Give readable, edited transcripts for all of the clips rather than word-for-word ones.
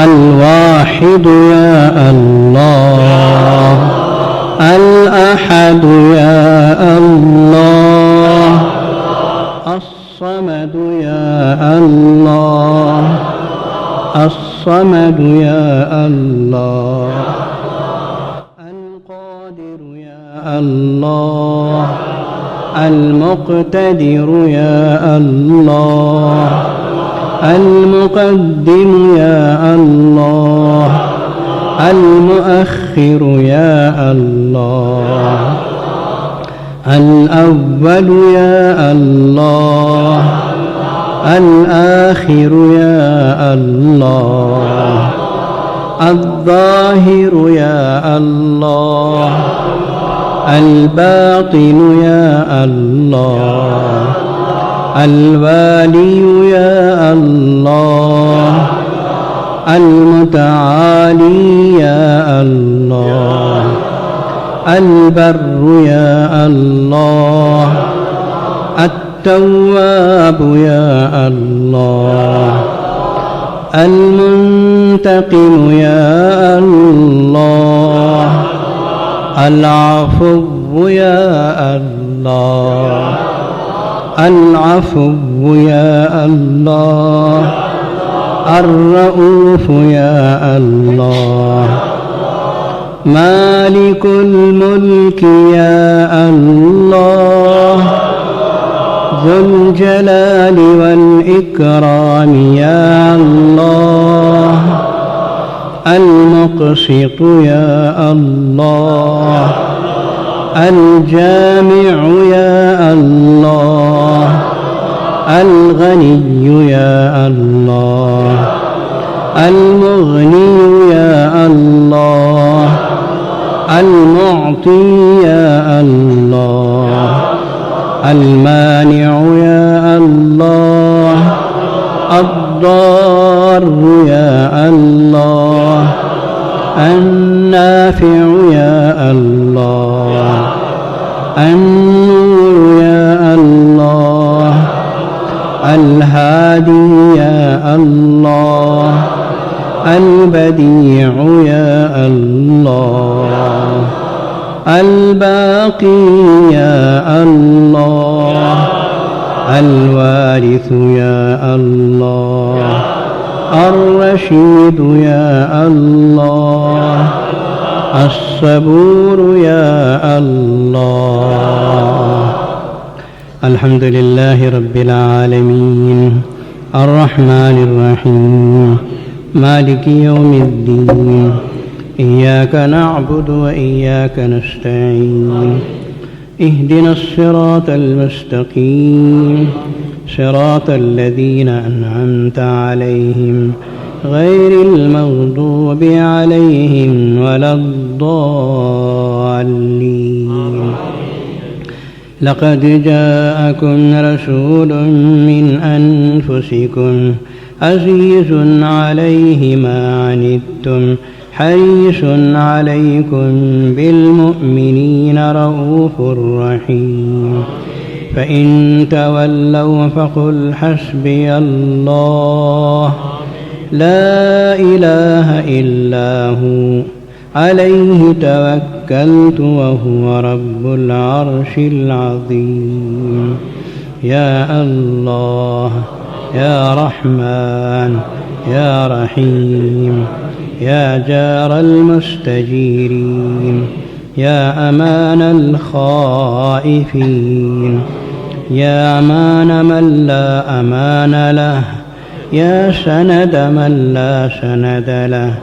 الواحد يا الله، الأحد يا الله، الصمد يا الله، الصمد يا الله، القادر يا الله، المقتدر يا الله، المقدم يا الله، المؤخر يا الله، الأول يا الله، الآخر يا الله، الظاهر يا الله، الباطن يا الله، الوالي يا الله، المتعالي يا الله، البر يا الله، التواب يا الله، المنتقم يا الله، العفو يا الله، العفو يا الله، الرؤوف يا الله، مالك الملك يا الله، ذو الجلال والإكرام يا الله، المقسط يا الله، الجامع يا الله، الغني يا الله، المغني يا الله، المعطي يا الله، المانع يا الله، الضار يا الله، النافع يا الله، النور يا الله، الهادي يا الله، البديع يا الله، الباقي يا الله، الوارث يا الله، الرشيد يا الله، الصبور يا الله. الحمد لله رب العالمين، الرحمن الرحيم، مالك يوم الدين، إياك نعبد وإياك نستعين، اهدنا الصراط المستقيم، صراط الذين أنعمت عليهم غير المغضوب عليهم ولا الضالين. لقد جاءكم رسول من أنفسكم عزيز عليه ما عنتم حريص عليكم بالمؤمنين رؤوف رحيم. فإن تولوا فقل حسبي الله لا إله إلا هو عليه توكلت وهو رب العرش العظيم. يا الله يا رحمن يا رحيم يا جار المستجيرين يا أمان الخائفين يا أمان من لا أمان له يا سند من لا سند له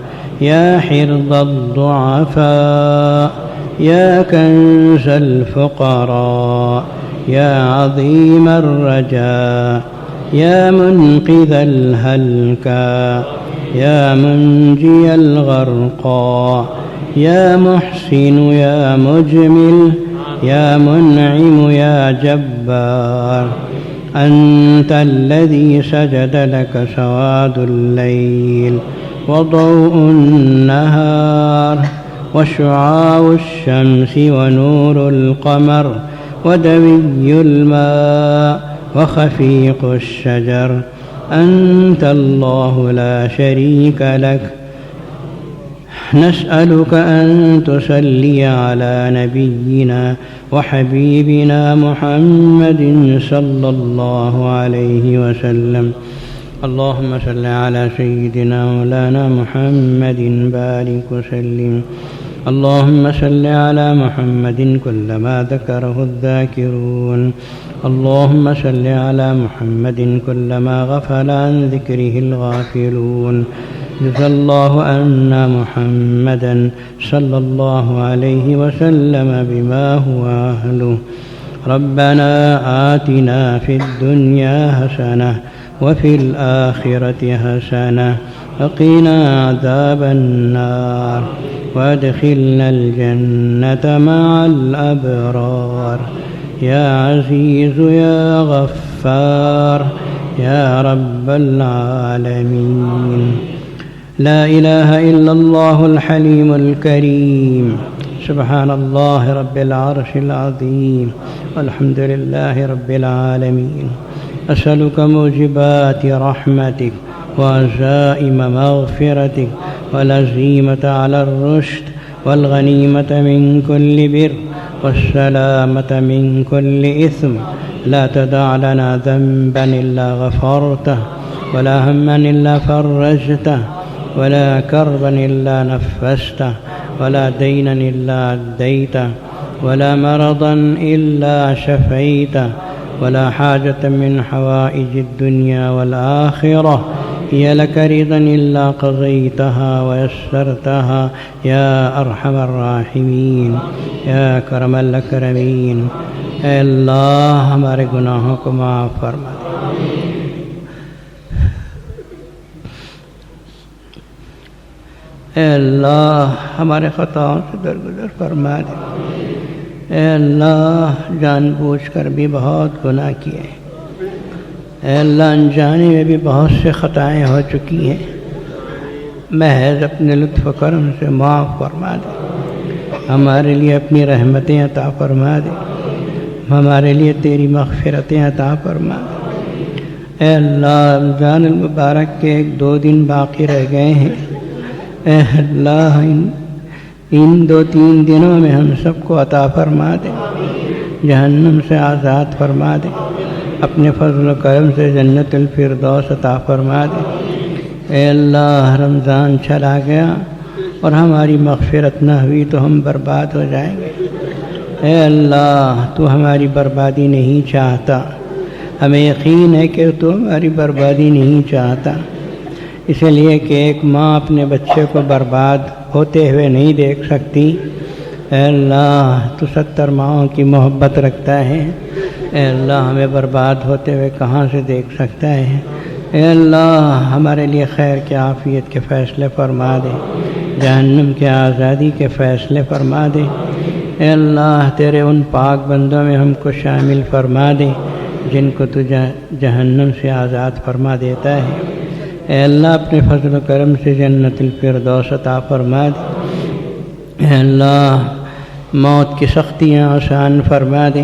يا حرز الضعفاء يا كنز الفقراء يا عظيم الرجاء يا منقذ الهلكى يا منجي الغرقى يا محسن يا مجمل يا منعم يا جبار. أنت الذي سجد لك سواد الليل وضوء النهار وشعاع الشمس ونور القمر ودوي الماء وخفيق الشجر. أنت الله لا شريك لك. نسألك أن تصلي على نبينا وحبيبنا محمد صلى الله عليه وسلم. اللهم صل على سيدنا مولانا محمد بارك وسلم. اللهم صل على محمد كلما ذكره الذاكرون. اللهم صل على محمد كلما غفل عن ذكره الغافلون. جزا الله عنا محمدا صلى الله عليه وسلم بما هو أهله. ربنا آتنا في الدنيا حسنة وفي الآخرة حسنة وقنا عذاب النار وادخلنا الجنة مع الأبرار. يا عزيز يا غفار يا رب العالمين. لا إله إلا الله الحليم الكريم. سبحان الله رب العرش العظيم والحمد لله رب العالمين. أسألك موجبات رحمتك وعزائم مغفرتك والعزيمة على الرشد والغنيمة من كل بر والسلامة من كل إثم. لا تدع لنا ذنبا إلا غفرته ولا هما إلا فرجته ولا كربا إلا نفسته ولا دينا إلا أديته ولا مرضا إلا شفيته ولا حاجة من حوائج الدنيا والآخرة هي لك رضا إلا قضيتها ويسرتها يا أرحم الراحمين يا کرم الأكرمين. اے اللہ ہمارے گناہوں کو معاف فرما دے. اے اللہ ہمارے خطاؤں سے درگزر فرما دے. اے اللہ جان بوجھ کر بھی بہت گناہ کیے. اے اللہ انجانے میں بھی بہت سے خطائیں ہو چکی ہیں. محض اپنے لطف و کرم سے معاف فرما دے. ہمارے لیے اپنی رحمتیں عطا فرما دے. ہمارے لیے تیری مغفرتیں عطا فرما دے. اے اللہ رمضان المبارک کے 1-2 دن باقی رہ گئے ہیں. اے اللہ ان 2-3 دنوں میں ہم سب کو عطا فرما دے. جہنم سے آزاد فرما دے. اپنے فضل و کرم سے جنت الفردوس عطا فرما دے. اے اللہ رمضان چلا گیا اور ہماری مغفرت نہ ہوئی تو ہم برباد ہو جائیں گے. اے اللہ تو ہماری بربادی نہیں چاہتا. ہمیں یقین ہے کہ تو ہماری بربادی نہیں چاہتا. اس لیے کہ ایک ماں اپنے بچے کو برباد ہوتے ہوئے نہیں دیکھ سکتی. اے اللہ تو 70 ماؤں کی محبت رکھتا ہے. اے اللہ ہمیں برباد ہوتے ہوئے کہاں سے دیکھ سکتا ہے. اے اللہ ہمارے لیے خیر کے عافیت کے فیصلے فرما دے. جہنم کے آزادی کے فیصلے فرما دے. اے اللہ تیرے ان پاک بندوں میں ہم کو شامل فرما دے جن کو تو جہنم سے آزاد فرما دیتا ہے. اے اللہ اپنے فضل و کرم سے جنت الفردوس عطا فرما دے. اے اللہ موت کی سختیاں آسان فرما دے.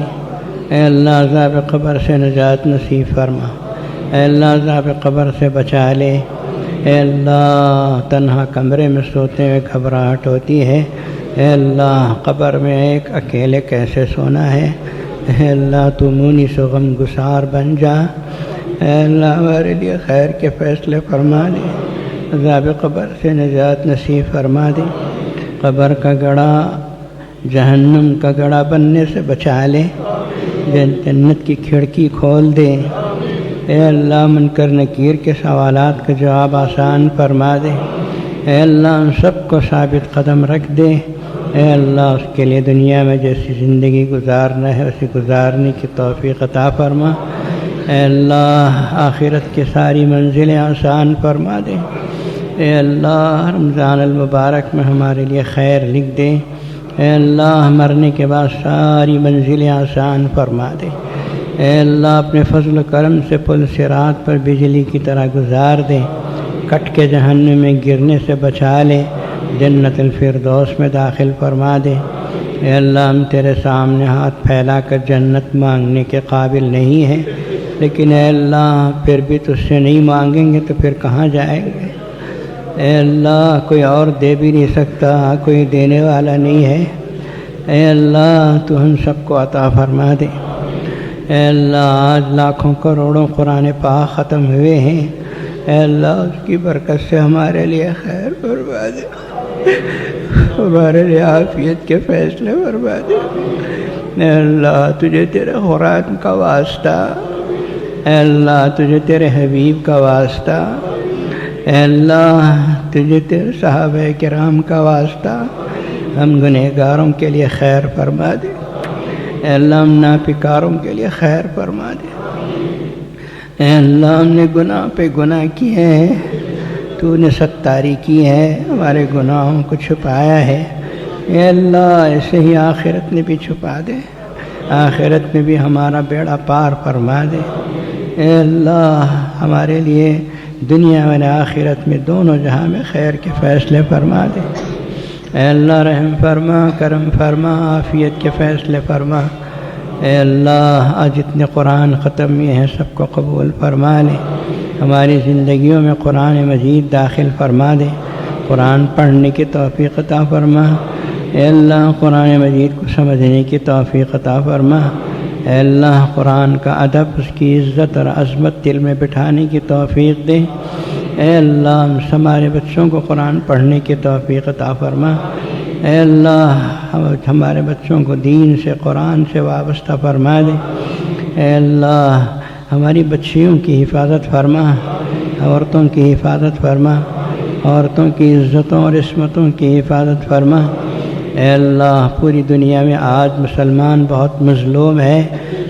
اے اللہ عذاب قبر سے نجات نصیب فرما. اے اللہ عذاب قبر سے بچا لے. اے اللہ تنہا کمرے میں سوتے ہوئے گھبراہٹ ہوتی ہے. اے اللہ قبر میں ایک اکیلے کیسے سونا ہے. اے اللہ تو مونس و غم گسار بن جا. اے اللہ ہمارے لیے خیر کے فیصلے فرما دے. عذاب قبر سے نجات نصیب فرما دے. قبر کا گڑھا جہنم کا گڑھا بننے سے بچا لے. جنت کی کھڑکی کھول دے. اے اللہ منکر نکیر کے سوالات کا جواب آسان فرما دے. اے اللہ ان سب کو ثابت قدم رکھ دے. اے اللہ اس کے لیے دنیا میں جیسی زندگی گزارنا ہے اسے گزارنے کی توفیق عطا فرما. اے اللہ آخرت کی ساری منزلیں آسان فرما دے. اے اللہ رمضان المبارک میں ہمارے لیے خیر لکھ دے. اے اللہ مرنے کے بعد ساری منزلیں آسان فرما دے. اے اللہ اپنے فضل و کرم سے پل صراط پر بجلی کی طرح گزار دے. کٹ کے جہنم میں گرنے سے بچا لے. جنت الفردوس میں داخل فرما دے. اے اللہ ہم تیرے سامنے ہاتھ پھیلا کر جنت مانگنے کے قابل نہیں ہیں. لیکن اے اللہ پھر بھی تجھ سے نہیں مانگیں گے تو پھر کہاں جائیں گے؟ اے اللہ کوئی اور دے بھی نہیں سکتا، کوئی دینے والا نہیں ہے۔ اے اللہ تو ہم سب کو عطا فرما دے۔ اے اللہ آج لاکھوں کروڑوں قرآن پاک ختم ہوئے ہیں، اے اللہ اس کی برکت سے ہمارے لیے خیر فرما دے، ہمارے لیے عافیت کے فیصلے فرما دے۔ اے اللہ تجھے تیرے قرآن کا واسطہ، اے اللہ تجھے تیرے حبیب کا واسطہ، اے اللہ تجھے تیرے صحابہ کرام کا واسطہ، ہم گنہگاروں کے لیے خیر فرما دے۔ اے اللہ ہم ناپکاروں کے لیے خیر فرما دے۔ اے اللہ ہم نے گناہ پہ گناہ کیے ہیں، تو نے ستاری کی ہے، ہمارے گناہوں کو چھپایا ہے۔ اے اللہ ایسے ہی آخرت میں بھی چھپا دے، آخرت میں بھی ہمارا بیڑا پار فرما دے۔ اے اللہ ہمارے لیے دنیا اور آخرت میں دونوں جہاں میں خیر کے فیصلے فرما دے۔ اے اللہ رحم فرما، کرم فرما، عافیت کے فیصلے فرما۔ اے اللہ آج جتنے قرآن ختم ہوئے ہیں سب کو قبول فرما لے، ہماری زندگیوں میں قرآن مجید داخل فرما دے، قرآن پڑھنے کی توفیق عطا فرما۔ اے اللہ قرآن مجید کو سمجھنے کی توفیق عطا فرما۔ اے اللہ قرآن کا ادب، اس کی عزت اور عظمت دل میں بٹھانے کی توفیق دے۔ اے اللہ ہمارے بچوں کو قرآن پڑھنے کی توفیق عطا فرما۔ اے اللہ ہمارے بچوں کو دین سے، قرآن سے وابستہ فرما دے۔ اے اللہ ہماری بچیوں کی حفاظت فرما، عورتوں کی حفاظت فرما، عورتوں کی عزتوں اور عصمتوں کی حفاظت فرما۔ اے اللہ پوری دنیا میں آج مسلمان بہت مظلوم ہے،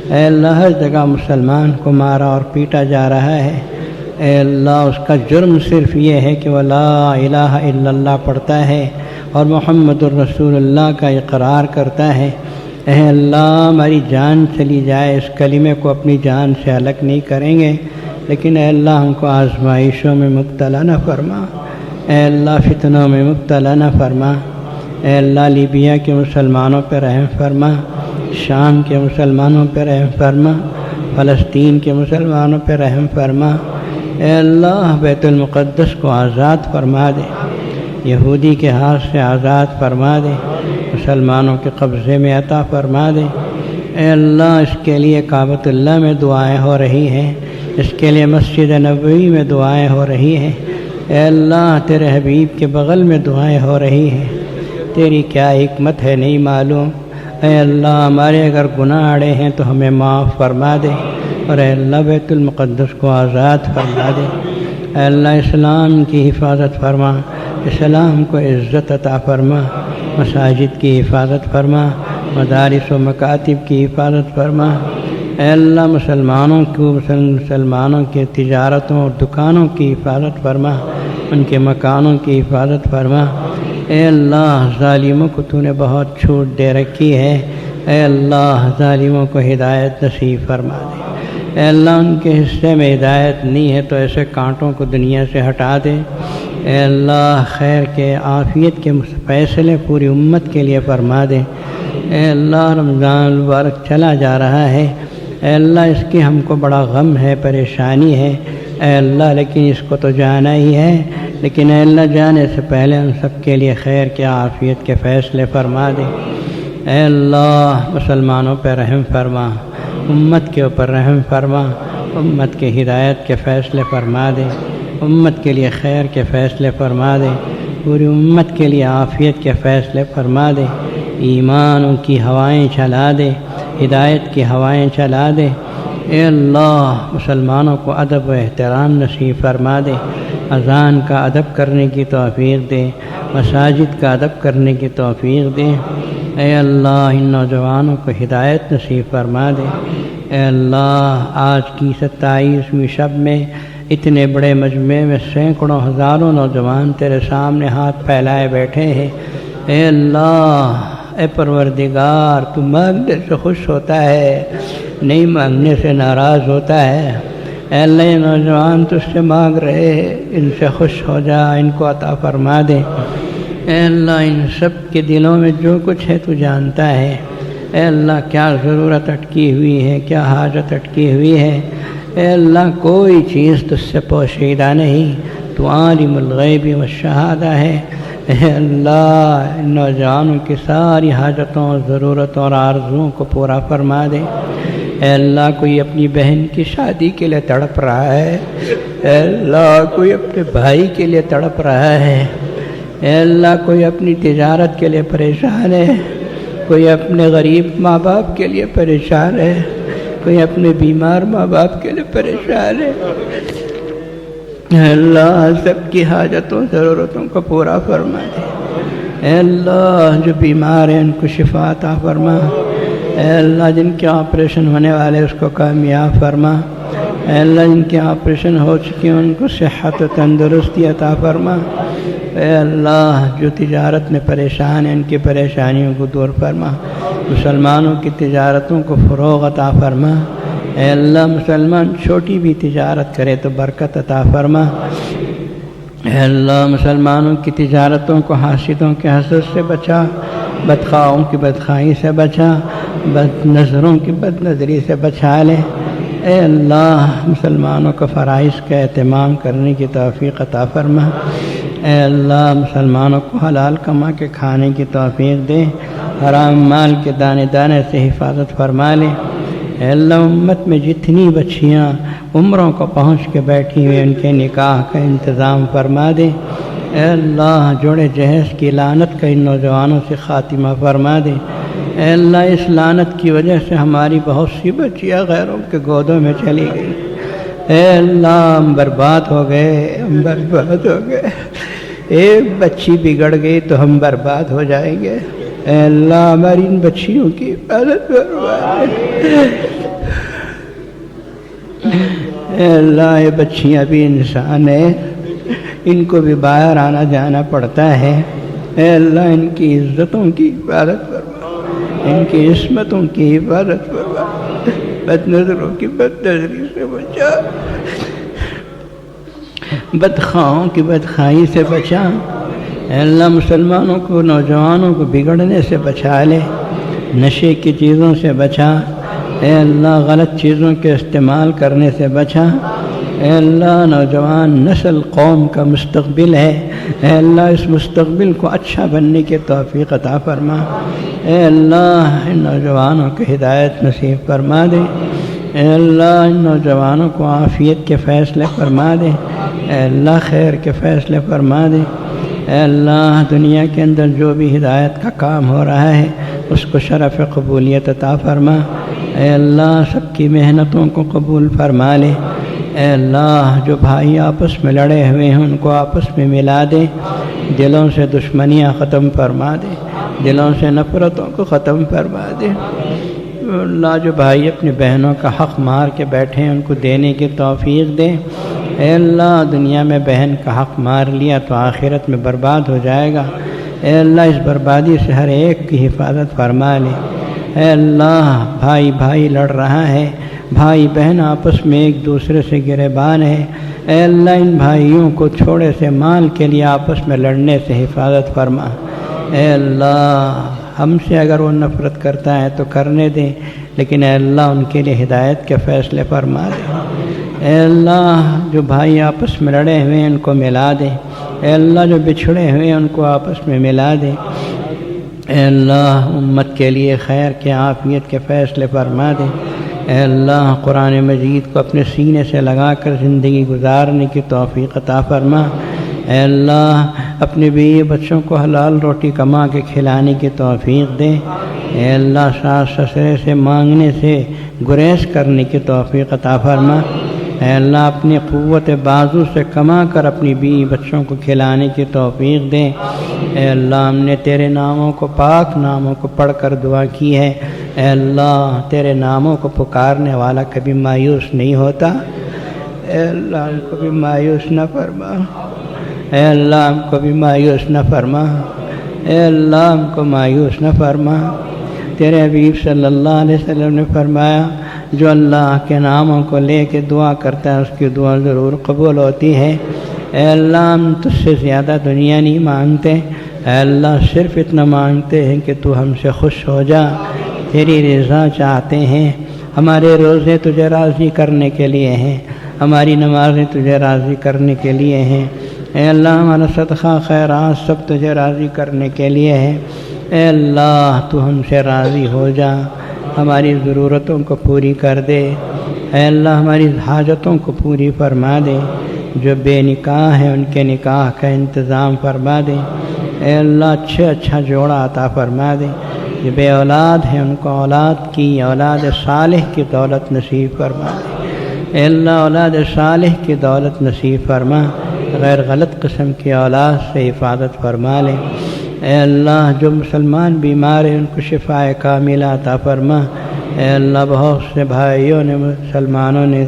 اے اللہ ہر جگہ مسلمان کو مارا اور پیٹا جا رہا ہے۔ اے اللہ اس کا جرم صرف یہ ہے کہ وہ لا الہ الا اللہ پڑھتا ہے اور محمد الرسول اللہ کا اقرار کرتا ہے۔ اے اللہ ہماری جان چلی جائے اس کلمے کو اپنی جان سے الگ نہیں کریں گے، لیکن اے اللہ ہم کو آزمائشوں میں مبتلا نہ فرما، اے اللہ فتنوں میں مبتلا نہ فرما۔ اے اللہ لیبیا کے مسلمانوں پہ رحم فرما، شام کے مسلمانوں پہ رحم فرما، فلسطین کے مسلمانوں پہ رحم فرما۔ اے اللہ بیت المقدس کو آزاد فرما دے، یہودی کے ہاتھ سے آزاد فرما دے، مسلمانوں کے قبضے میں عطا فرما دے۔ اے اللہ اس کے لیے کعبۃ اللہ میں دعائیں ہو رہی ہیں، اس کے لیے مسجد نبوی میں دعائیں ہو رہی ہیں۔ اے اللہ تیرے حبیب کے بغل میں دعائیں ہو رہی ہیں، تیری کیا حکمت ہے نہیں معلوم۔ اے اللہ ہمارے اگر گناہ اڑے ہیں تو ہمیں معاف فرما دے، اور اے اللہ بیت المقدس کو آزاد فرما دے۔ اے اللہ اسلام کی حفاظت فرما، اسلام کو عزت عطا فرما، مساجد کی حفاظت فرما، مدارس و مکاتب کی حفاظت فرما۔ اے اللہ مسلمانوں کے تجارتوں اور دکانوں کی حفاظت فرما، ان کے مکانوں کی حفاظت فرما۔ اے اللہ ظالموں کو تو نے بہت چھوٹ دے رکھی ہے، اے اللہ ظالموں کو ہدایت نصیب فرما دے۔ اے اللہ ان کے حصے میں ہدایت نہیں ہے تو ایسے کانٹوں کو دنیا سے ہٹا دے۔ اے اللہ خیر کے، عافیت کے فیصلے پوری امت کے لیے فرما دے۔ اے اللہ رمضان المبارک چلا جا رہا ہے، اے اللہ اس کی ہم کو بڑا غم ہے، پریشانی ہے، اے اللہ لیکن اس کو تو جانا ہی ہے، لیکن اے اللہ جانے سے پہلے ہم سب کے لیے خیر کے، عافیت کے فیصلے فرما دے۔ اے اللہ مسلمانوں پہ رحم فرما، امت کے اوپر رحم فرما، امت کے ہدایت کے فیصلے فرما دے، امت کے لیے خیر کے فیصلے فرما دے، پوری امت کے لیے عافیت کے فیصلے فرما دے، ایمانوں کی ہوائیں چلا دے، ہدایت کی ہوائیں چلا دے۔ اے اللہ مسلمانوں کو ادب و احترام نصیب فرما دے، اذان کا ادب کرنے کی توفیق دے، مساجد کا ادب کرنے کی توفیق دے۔ اے اللہ ان نوجوانوں کو ہدایت نصیب فرما دے۔ اے اللہ آج کی 27ویں شب میں اتنے بڑے مجمع میں سینکڑوں ہزاروں نوجوان تیرے سامنے ہاتھ پھیلائے بیٹھے ہیں۔ اے اللہ اے پروردگار تو مانگنے سے خوش ہوتا ہے، نہیں مانگنے سے ناراض ہوتا ہے۔ اے اللہ یہ نوجوان تجھ سے مانگ رہے ہیں، ان سے خوش ہو جا، ان کو عطا فرما دے۔ اے اللہ ان سب کے دلوں میں جو کچھ ہے تو جانتا ہے۔ اے اللہ کیا ضرورت اٹکی ہوئی ہے، کیا حاجت اٹکی ہوئی ہے، اے اللہ کوئی چیز تجھ سے پوشیدہ نہیں، تو عالم الغیب والشہادہ ہے۔ اے اللہ ان نوجوانوں کی ساری حاجتوں، ضرورتوں اور آرزوؤں کو پورا فرما دے۔ اے اللہ کوئی اپنی بہن کی شادی کے لیے تڑپ رہا ہے، اے اللہ کوئی اپنے بھائی کے لیے تڑپ رہا ہے، اے اللہ کوئی اپنی تجارت کے لیے پریشان ہے، کوئی اپنے غریب ماں باپ کے لیے پریشان ہے، کوئی اپنے بیمار ماں باپ کے لیے پریشان ہے۔ اے اللہ سب کی حاجتوں ضرورتوں کو پورا فرما دے۔ اے اللہ جو بیمار ہیں ان کو شفا عطا فرما۔ اے اللہ جن کے آپریشن ہونے والے اس کو کامیاب فرما۔ اے اللہ جن کے آپریشن ہو چکے ان کو صحت و تندرستی عطا فرما۔ اے اللہ جو تجارت میں پریشان ہیں ان کی پریشانیوں کو دور فرما۔ مسلمانوں کی تجارتوں کو فروغ عطا فرما۔ اے اللہ مسلمان چھوٹی بھی تجارت کرے تو برکت عطا فرما۔ اے اللہ مسلمانوں کی تجارتوں کو حاسدوں کے حسد سے بچا، بدخواہوں کی بدخواہی سے بچا، بد نظروں کی بد نظری سے بچا لے۔ اے اللہ مسلمانوں کو فرائض کا اہتمام کرنے کی توفیق عطا فرما۔ اے اللہ مسلمانوں کو حلال کما کے کھانے کی توفیق دے، حرام مال کے دانے دانے سے حفاظت فرما لے۔ اے اللہ امت میں جتنی بچیاں عمروں کو پہنچ کے بیٹھی ہوئی ان کے نکاح کا انتظام فرما دے۔ اے اللہ جوڑے جہیز کی لعنت کا ان نوجوانوں سے خاتمہ فرما دے۔ اے اللہ اس لعنت کی وجہ سے ہماری بہت سی بچیاں غیروں کے گودوں میں چلی گئی۔ اے اللہ ہم برباد ہو گئے، ہم برباد ہو گئے۔ ایک بچی بگڑ گئی تو ہم برباد ہو جائیں گے۔ اے اللہ ہماری ان بچیوں کی حفاظت فرما دے۔ اے اللہ یہ بچیاں بھی انسان ہیں، ان کو بھی باہر آنا جانا پڑتا ہے۔ اے اللہ ان کی عزتوں کی حفاظت فرما، ان کی عصمتوں کی حفاظت فرما، بد نظروں کی بد نظری سے بچا، بدخواہوں کی بدخواہی سے بچا۔ اے اللہ مسلمانوں کو نوجوانوں کو بگڑنے سے بچا لے، نشے کی چیزوں سے بچا۔ اے اللہ غلط چیزوں کے استعمال کرنے سے بچا۔ اے اللہ نوجوان نسل قوم کا مستقبل ہے، اے اللہ اس مستقبل کو اچھا بننے کی توفیق عطا فرما۔ اے اللہ ان نوجوانوں کو ہدایت نصیب فرما دے۔ اے اللہ ان نوجوانوں کو عافیت کے فیصلے فرما دے۔ اے اللہ خیر کے فیصلے فرما دے۔ اے اللہ دنیا کے اندر جو بھی ہدایت کا کام ہو رہا ہے اس کو شرف قبولیت عطا فرما۔ اے اللہ سب کی محنتوں کو قبول فرما لے۔ اے اللہ جو بھائی آپس میں لڑے ہوئے ہیں ان کو آپس میں ملا دے، دلوں سے دشمنیاں ختم فرما دے، دلوں سے نفرتوں کو ختم فرما دے۔ اللہ جو بھائی اپنی بہنوں کا حق مار کے بیٹھے ہیں ان کو دینے کی توفیق دے۔ اے اللہ دنیا میں بہن کا حق مار لیا تو آخرت میں برباد ہو جائے گا۔ اے اللہ اس بربادی سے ہر ایک کی حفاظت فرما لے۔ اے اللہ بھائی بھائی لڑ رہا ہے، بھائی بہن آپس میں ایک دوسرے سے گریبان ہے، اے اللہ ان بھائیوں کو تھوڑے سے مال کے لیے آپس میں لڑنے سے حفاظت فرما۔ اے اللہ ہم سے اگر وہ نفرت کرتا ہے تو کرنے دے، لیکن اے اللہ ان کے لیے ہدایت کے فیصلے فرما دے۔ اے اللہ جو بھائی آپس میں لڑے ہوئے ہیں ان کو ملا دے، اے اللہ جو بچھڑے ہوئے ہیں ان کو آپس میں ملا دے۔ اے اللہ امت کے لیے خیر کے عافیت کے فیصلے فرما دے۔ اے اللہ قرآن مجید کو اپنے سینے سے لگا کر زندگی گزارنے کی توفیق عطا فرما۔ اے اللہ اپنے بیوی بچوں کو حلال روٹی کما کے کھلانے کی توفیق دے۔ اے اللہ ساس سسرے سے مانگنے سے گریز کرنے کی توفیق عطا فرما۔ اے اللہ اپنی قوت بازو سے کما کر اپنی بیوی بچوں کو کھلانے کی توفیق دے۔ اے اللہ ہم نے تیرے ناموں کو پاک ناموں کو پڑھ کر دعا کی ہے، اے اللہ تیرے ناموں کو پکارنے والا کبھی مایوس نہیں ہوتا۔ اے اللہ ہم کو بھی مایوس نہ فرما، اے اللہ ہم کو بھی مایوس نہ فرما، اے اللہ ہم کو مایوس نہ فرما۔ تیرے حبیب صلی اللہ علیہ وسلم نے فرمایا جو اللہ کے ناموں کو لے کے دعا کرتا ہے اس کی دعا ضرور قبول ہوتی ہے۔ اے اللہ ہم تجھ سے زیادہ دنیا نہیں مانگتے، اے اللہ صرف اتنا مانگتے ہیں کہ تو ہم سے خوش ہو جا، تیری رضا چاہتے ہیں۔ ہمارے روزے تجھے راضی کرنے کے لیے ہیں، ہماری نمازیں تجھے راضی کرنے کے لیے ہیں۔ اے اللہ ہمارا صدقہ خیرات سب تجھے راضی کرنے کے لیے ہے۔ اے اللہ تو ہم سے راضی ہو جا، ہماری ضرورتوں کو پوری کر دے۔ اے اللہ ہماری حاجتوں کو پوری فرما دے، جو بے نکاح ہیں ان کے نکاح کا انتظام فرما دے۔ اے اللہ اچھا جوڑا عطا فرما دے، جو بے اولاد ہیں ان کو اولاد کی اولاد صالح کی دولت نصیب فرما دے۔ اے اللہ اولاد صالح کی دولت نصیب فرما، غیر غلط قسم کی اولاد سے حفاظت فرما لے۔ اے اللہ جو مسلمان بیمار ہیں ان کو شفاء کاملہ عطا فرما۔ اے اللہ بہت سے بھائیوں نے مسلمانوں نے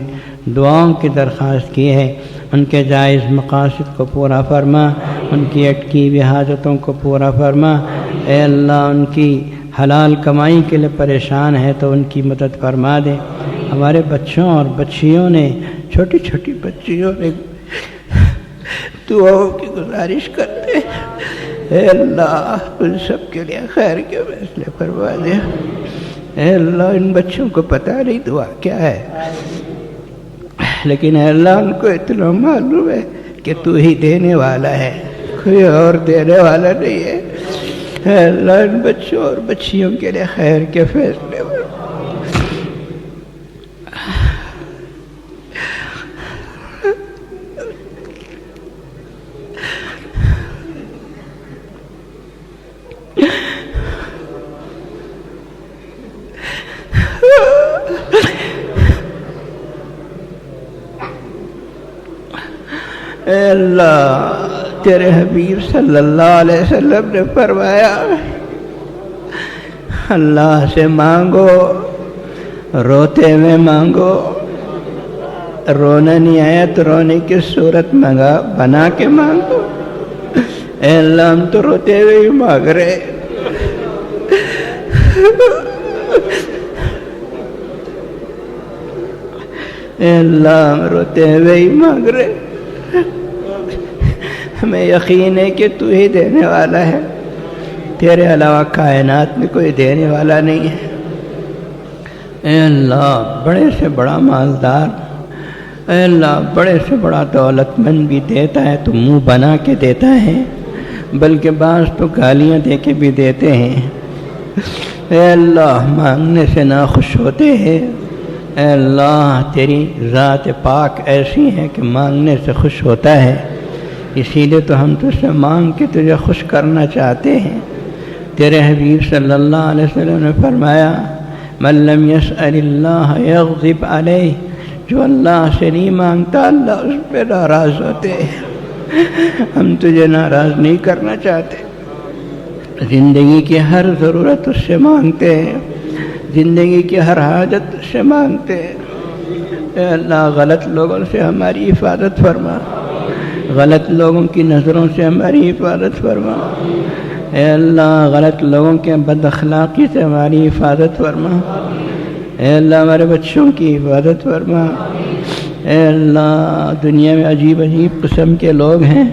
دعاؤں کی درخواست کی ہے، ان کے جائز مقاصد کو پورا فرما، ان کی اٹکی ہوئی حاجتوں کو پورا فرما۔ اے اللہ ان کی حلال کمائی کے لیے پریشان ہے تو ان کی مدد فرما دے۔ ہمارے بچوں اور بچیوں نے چھوٹی چھوٹی بچیوں نے دعاؤں کی گزارش کرتے ہیں، اے اللہ ان سب کے لیے خیر کے فیصلے فرما دے۔ اے اللہ ان بچوں کو پتہ نہیں دعا کیا ہے، لیکن اے اللہ ان کو اتنا معلوم ہے کہ تو ہی دینے والا ہے، کوئی اور دینے والا نہیں ہے۔ اے اللہ ان بچوں اور بچیوں کے لیے خیر کے فیصلے فرما۔ اے اللہ تیرے حبیب صلی اللہ علیہ وسلم نے فرمایا، اللہ سے مانگو روتے ہوئے مانگو، رونا نہیں آیا تو رونے کی صورت بنا کے مانگو۔ اے اللہ ہم تو روتے ہوئے ہی مانگ رہے، اے اللہ ہم روتے ہوئے ہی مانگ رہے، ہمیں یقین ہے کہ تو ہی دینے والا ہے، تیرے علاوہ کائنات میں کوئی دینے والا نہیں ہے۔ اے اللہ بڑے سے بڑا مالدار، اے اللہ بڑے سے بڑا دولت مند بھی دیتا ہے تو منہ بنا کے دیتا ہے، بلکہ بعض تو گالیاں دے کے بھی دیتے ہیں۔ اے اللہ مانگنے سے ناخوش ہوتے ہیں، اے اللہ تیری ذات پاک ایسی ہے کہ مانگنے سے خوش ہوتا ہے، اسی لیے تو ہم تجھ سے مانگ کے تجھے خوش کرنا چاہتے ہیں۔ تیرے حبیب صلی اللہ علیہ وسلم نے فرمایا، من لم يسأل اللہ یغضب علیہ، جو اللہ سے نہیں مانگتا اللہ اس پہ ناراض ہوتے ہیں۔ ہم تجھے ناراض نہیں کرنا چاہتے، زندگی کی ہر ضرورت اس سے مانگتے ہیں، زندگی کی ہر حاجت اس سے مانگتے ہیں۔ اے اللہ غلط لوگوں سے ہماری حفاظت فرما، غلط لوگوں کی نظروں سے ہماری حفاظت فرما۔ اے اللہ غلط لوگوں کے بد اخلاقی سے ہماری حفاظت فرما۔ اے اللہ ہمارے بچوں کی حفاظت فرما۔ اے اللہ دنیا میں عجیب قسم کے لوگ ہیں،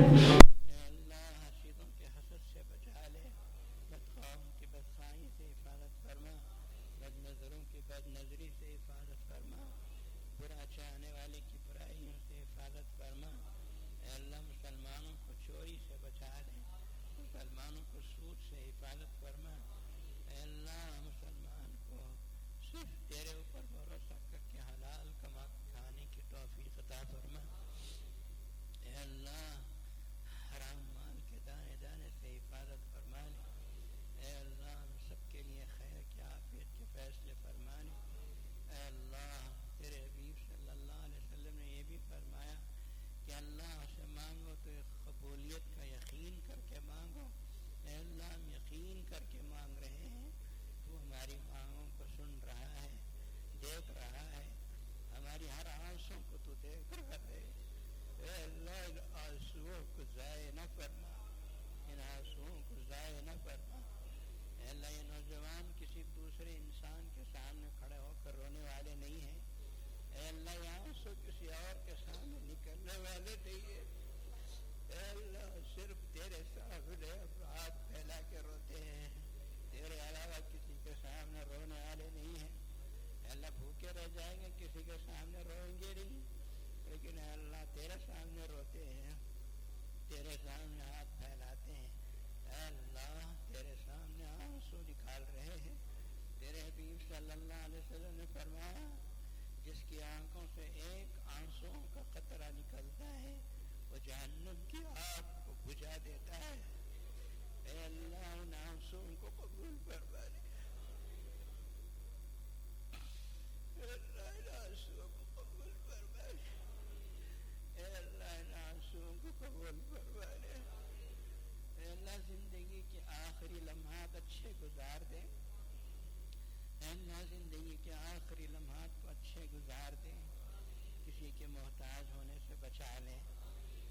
بچا لے.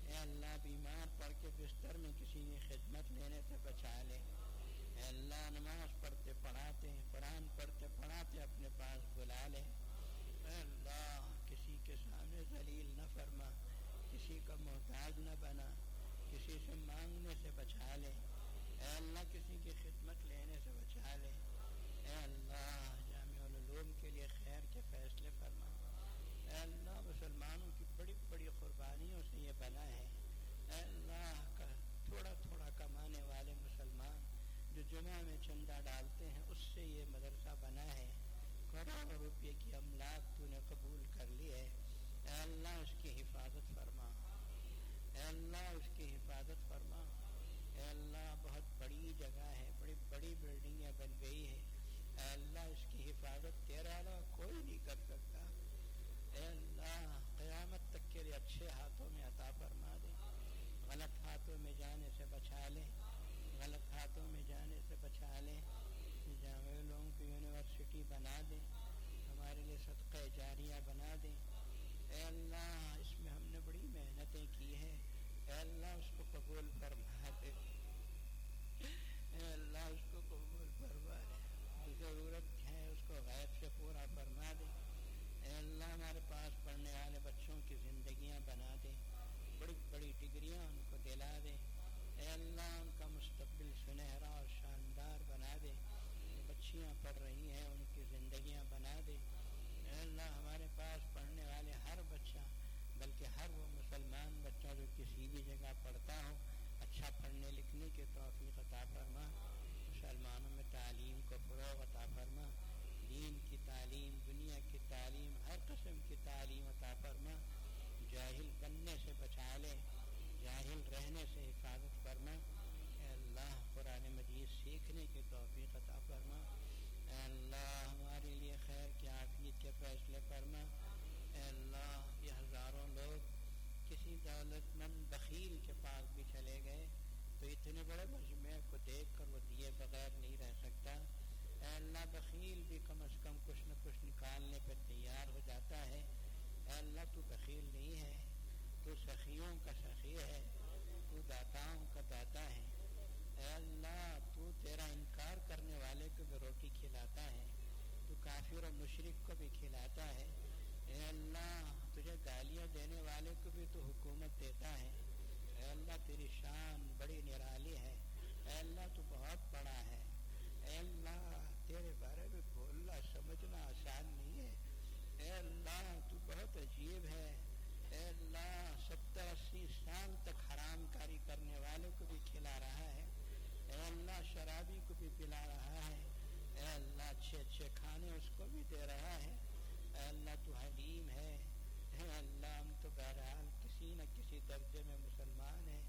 اے اللہ بیمار پڑھ کے بستر میں کسی کی خدمت لینے سے بچا لے. اے اللہ نماز پڑھتے پڑھاتے قرآن پڑھتے پڑھاتے اپنے پاس بلا لے. اے اللہ کسی کے سامنے ذلیل نہ فرما, کسی کا محتاج نہ بنا, کسی سے مانگنے سے بچا لے. اے اللہ کسی کی خدمت لینے سے بچا لے. اے اللہ جامع العلوم کے لیے خیر کے فیصلے فرما. اے اللہ مسلمانوں کی بڑی بڑی قربانیوں سے یہ بنا ہے. اے اللہ کا تھوڑا تھوڑا کمانے والے مسلمان جو جمعہ میں چندہ ڈالتے ہیں اس سے یہ مدرسہ بنا ہے. کروڑوں روپے کی املاک تو نے قبول کر لی ہے. اے اللہ اس کی حفاظت فرما. اے اللہ اس کی حفاظت فرما. اے اللہ بہت بڑی جگہ ہے, بڑی بڑی بلڈنگیں بن گئی ہے. اے اللہ اس کی حفاظت تیرا علاوہ کوئی نہیں کر سکتا. اے اللہ قیامت تک کے لیے اچھے ہاتھوں میں عطا فرما دے. غلط ہاتھوں میں جانے سے بچا لے. غلط ہاتھوں میں جانے سے بچا لے. جامع علوم کی یونیورسٹی بنا دے, ہمارے لیے صدقہ جاریہ بنا دے. اے اللہ اس میں ہم نے بڑی محنتیں کی ہیں. اے اللہ اس کو قبول فرما دے. اے اللہ اس کو قبول فرما دے. جو ضرورت ہے اس کو غیب سے پورا فرما دے. اے اللہ ہمارے پاس پڑھنے والے بچوں کی زندگیاں بنا دے. بڑی بڑی ڈگریاں ان کو دلا دے. اے اللہ ان کا مستقبل سنہرا اور شاندار بنا دے. بچیاں پڑھ رہی ہیں ان کی زندگیاں بنا دے. اے اللہ ہمارے پاس پڑھنے والے ہر بچہ, بلکہ ہر وہ مسلمان بچہ جو کسی بھی جگہ پڑھتا ہو, اچھا پڑھنے لکھنے کے توفیق عطا فرما. مسلمانوں میں تعلیم کو فروغ عطا فرما. دین کی تعلیم, دنیا کی تعلیم, ہر قسم کی تعلیم عطا فرما. جاہل بننے سے بچا لے, جاہل رہنے سے حفاظت فرما. اے اللہ قرآن مجید سیکھنے کی توفیق عطا فرما. اے اللہ ہمارے لیے خیر کی عافیت کے فیصلے فرما. اے اللہ یہ ہزاروں لوگ کسی دولت مند بخیل کے پاس بھی چلے گئے تو اتنے بڑے مجمع کو دیکھ کر وہ دیے بغیر نہیں رہ سکتا. اے اللہ بخیل بھی کم از کم کچھ نہ کچھ نکالنے پر تیار ہو جاتا ہے. اے اللہ تو بخیل نہیں ہے, تو سخیوں کا سخی ہے, تو داتاؤں کا داتا ہے. اے اللہ تو تیرا انکار کرنے والے کو بھی روٹی کھلاتا ہے, تو کافر و مشرک کو بھی کھلاتا ہے. اے اللہ تجھے گالیاں دینے والے کو بھی تو حکومت دیتا ہے. اے اللہ تیری شان بڑی نرالی ہے. اے اللہ تو بہت بڑا ہے. اے اللہ تیرے بارے میں بولنا سمجھنا آسان نہیں ہے. اے اللہ تو بہت عجیب ہے. اے اللہ 70-80 سال تک حرام کاری کرنے والے کو بھی کھلا رہا ہے. اے اللہ شرابی کو بھی پلا رہا ہے. اے اللہ اچھے اچھے کھانے اس کو بھی دے رہا ہے. اے اللہ تو حلیم ہے. اے اللہ ہم تو بہرحال کسی نہ کسی درجے میں مسلمان ہیں.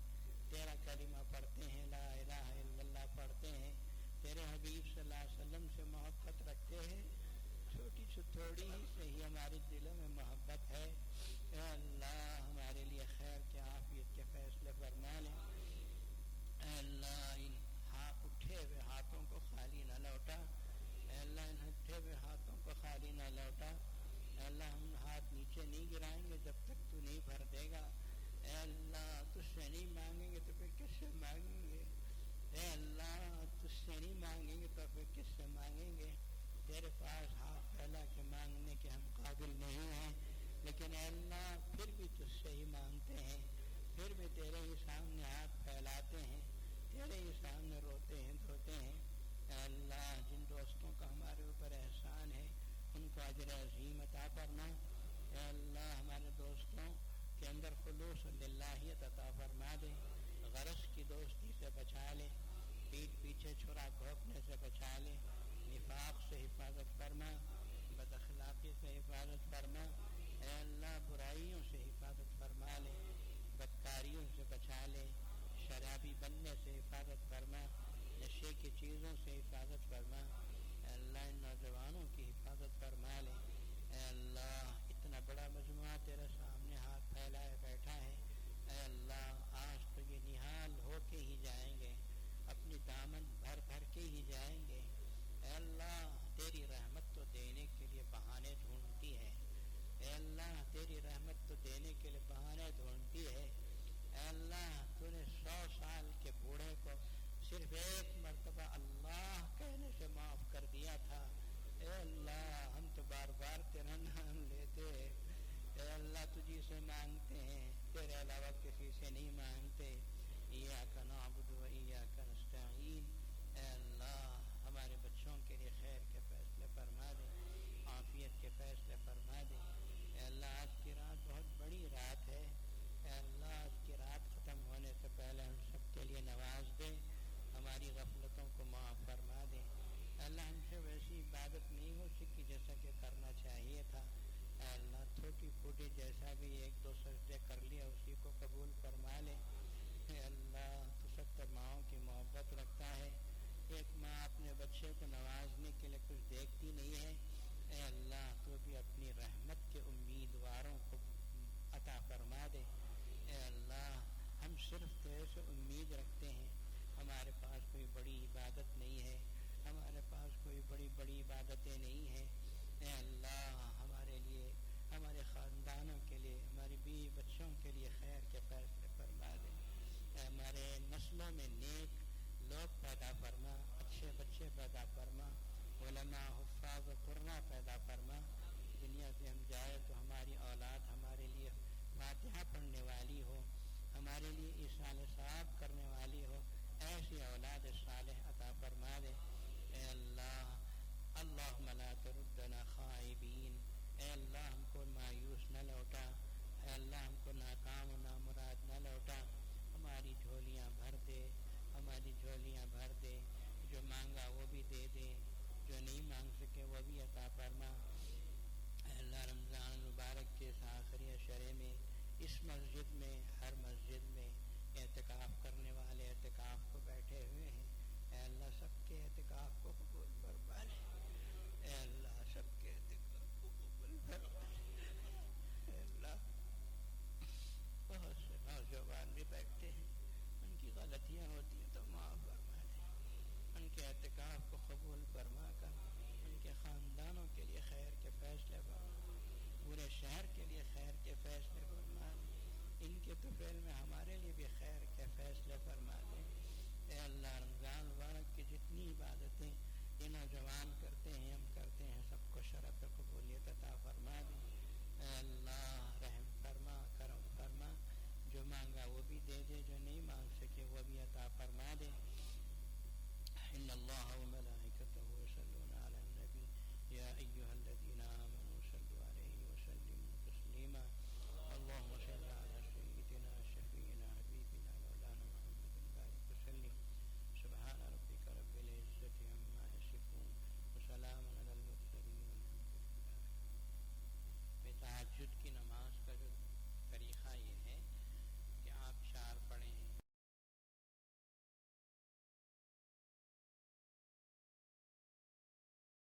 تیرا کلمہ پڑھتے ہیں, لا الہ الا اللہ پڑھتے ہیں, تیرے حبیب صلی اللہ علیہ وسلم سے محبت رکھتے ہیں. چھوٹی سی تھوڑی ہی سے ہی ہمارے دلوں میں محبت ہے. اے اللہ ہمارے لیے خیر کے عافیت کے فیصلے فرما لیں. اے اللہ ان اٹھے ہوئے ہاتھوں کو خالی نہ لوٹا. اے اللہ ان اٹھے ہوئے ہاتھوں کو خالی نہ لوٹا. اے اللہ ہم ہاتھ نیچے نہیں گرائیں گے جب تک تو نہیں بھر دے گا. اے اللہ تجھ سے نہیں مانگیں گے تو پھر کس سے مانگیں گے. اے اللہ تجھ سے نہیں مانگیں گے تو پھر کس سے مانگیں گے. تیرے پاس ہاتھ پھیلا کے مانگنے کے ہم قابل نہیں ہیں, لیکن اے اللہ پھر بھی تجھ سے ہی مانگتے ہیں, پھر بھی تیرے ہی سامنے ہاتھ پھیلاتے ہیں, تیرے ہی سامنے روتے ہیں دھوتے ہیں. اے اللہ جن دوستوں کا ہمارے اوپر احسان ہے ان کو اجر عظیم عطا فرما. اے اللہ ہمارے دوستوں کے اندر خلوص للہیت عطا فرما دے. غرض کی دوستی سے بچا لے, پیٹھ پیچھے چھرا گھونپنے سے بچا لے, نفاق سے حفاظت فرما, بد اخلاقی سے حفاظت فرما. اے اللہ برائیوں سے حفاظت فرما لے, بدکاریوں سے بچا لے, شرابی بننے سے حفاظت فرما, نشے کی چیزوں سے حفاظت فرما. اے اللہ ان نوجوانوں کی حفاظت فرما لے. اے اللہ اتنا بڑا مجموعہ تیرے سامنے ہاتھ پھیلائے بیٹھا ہے. اے اللہ آج تو یہ نہال ہو کے ہی جائیں گے, اپنی دامن بھر بھر کے ہی جائیں گے. اے اللہ تیری رحمت تو دینے کے لیے بہانے ڈھونڈتی ہے. اے اللہ تیری رحمت تو دینے کے لیے بہانے ڈھونڈ صرف ایک مرتبہ اللہ کہنے سے معاف کر دیا تھا. اے اللہ ہم تو بار بار تیرا نام لیتے. اے اللہ تجھی سے مانگتے ہیں, تیرے علاوہ کسی سے نہیں مانگتے. ایاک نعبد و ایاک نستعین. اے اللہ ہمارے بچوں کے لیے خیر کے فیصلے فرما دے, عافیت کے فیصلے فرما دے. اے اللہ آج کی رات بہت بڑی رات ہے. اے اللہ آج کی رات ختم ہونے سے پہلے ہم سب کے لیے نواز دے, ہماری غفلتوں کو معاف فرما دے. اے اللہ ہم سے ویسی عبادت نہیں ہو سکی جیسا کہ کرنا چاہیے تھا. اے اللہ تھوٹی پھوٹی جیسا بھی ایک دو سجدے کر لیا اسی کو قبول فرما لے. اے اللہ تو 70 ماؤں کی محبت رکھتا ہے. ایک ماں اپنے بچے کو نوازنے کے لیے کچھ دیکھتی نہیں ہے. اے اللہ تو بھی اپنی رحمت کے امیدواروں کو عطا فرما دے. اے اللہ ہم صرف تیرے سے امید رکھتے ہیں. ہمارے پاس کوئی بڑی عبادت نہیں ہے, ہمارے پاس کوئی بڑی بڑی عبادتیں نہیں ہیں. اے اللہ ہمارے لیے, ہمارے خاندانوں کے لیے, ہمارے بیوی بچوں کے لیے خیر کے فیصلے فرما دے. اے ہمارے نسل